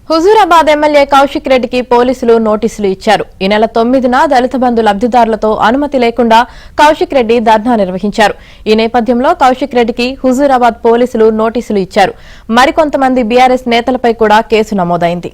Huzurabad MLA Kaushik రెడ్డికి పోలీసులు నోటీసులు ఇచ్చారు. ఈ నెల 9న దళిత బంధు లబ్దిదారులతో అనుమతి లేకుండా కౌశిక్ రెడ్డి ధర్నా నిర్వహించారు. ఈ నేపథ్యంలో కౌశిక్ రెడ్డికి హుజూరాబాద్ పోలీసులు నోటీసులు ఇచ్చారు. మరికొంతమంది బీఆర్ఎస్ నేతలపై కూడా కేసు నమోదైంది.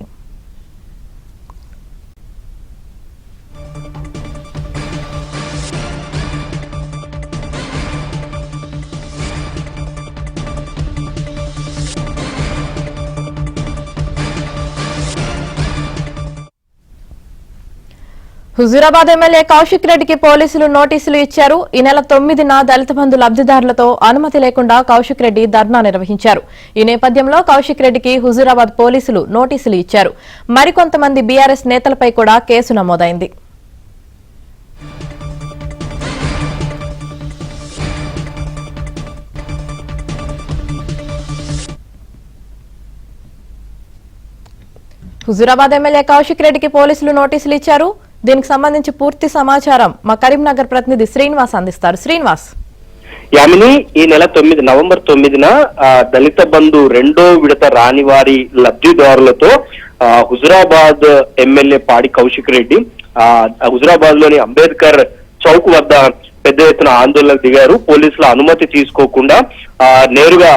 హుజూరాబాద్ ఎమ్మెల్యే కౌశిక్ రెడ్డికి పోలీసులు నోటీసులు ఇచ్చారు. ఈ నెల 9న దళిత బంధు లబ్దిదారులతో అనుమతి లేకుండా కౌశిక్ రెడ్డి ధర్నా నిర్వహించారు. ఈ నేపథ్యంలో కౌశిక్ రెడ్డికి హుజూరాబాద్ పోలీసులు నోటీసులు ఇచ్చారు. మరికొంతమంది బీఆర్ఎస్ నేతలపై కూడా కేసు నమోదైంది. హుజూరాబాద్ ఎమ్మెల్యే కౌశిక్ రెడ్డికి పోలీసులు నోటీసులు ఇచ్చారు. దీనికి సంబంధించి పూర్తి సమాచారం మా కరీంనగర్ ప్రతినిధి శ్రీనివాస్ అందిస్తారు. శ్రీనివాస్. యామిని, ఈ నెల నవంబర్ 9న దళిత బంధు రెండో విడత రాని వారి లబ్ధిదారులతో హుజూరాబాద్ ఎమ్మెల్యే పాడి కౌశిక్ రెడ్డి హుజూరాబాద్ లోని అంబేద్కర్ చౌక్ వద్ద పెద్ద ఎత్తున ఆందోళనకు దిగారు. పోలీసుల అనుమతి తీసుకోకుండా నేరుగా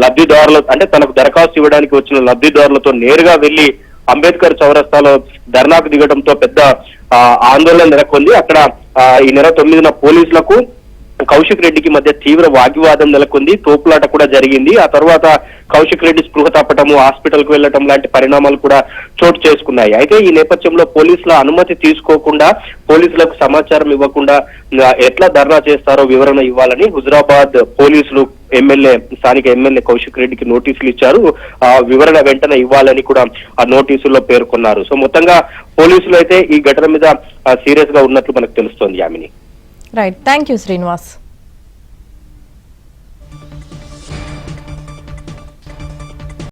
లబ్ధిదారులు అంటే తనకు దరఖాస్తు ఇవ్వడానికి వచ్చిన లబ్ధిదారులతో నేరుగా వెళ్లి అంబేద్కర్ చౌరస్తాలో ధర్నాకు దిగడంతో పెద్ద ఆందోళన నెలకొంది. అక్కడ ఈ నెల 9న పోలీసులకు కౌశిక్ రెడ్డికి మధ్య తీవ్ర వాగ్వివాదం నెలకొంది. తోపులాట కూడా జరిగింది. ఆ తర్వాత కౌశిక్ రెడ్డి స్పృహ తప్పటము, హాస్పిటల్ కు వెళ్లటం లాంటి పరిణామాలు కూడా చోటు చేసుకున్నాయి. అయితే ఈ నేపథ్యంలో పోలీసుల అనుమతి తీసుకోకుండా, పోలీసులకు సమాచారం ఇవ్వకుండా ఎట్లా ధర్నా చేస్తారో వివరణ ఇవ్వాలని హుజూరాబాద్ పోలీసులు స్థానిక ఎమ్మెల్యే కౌశిక్ రెడ్డికి నోటీసులు ఇచ్చారు. వివరణ వెంటనే ఇవ్వాలని కూడా ఆ నోటీసుల్లో పేర్కొన్నారు. సో మొత్తంగా పోలీసులు అయితే ఈ ఘటన మీద సీరియస్ గా ఉన్నట్లు మనకు తెలుస్తోంది. Yamini. Right, thank you Srinivas.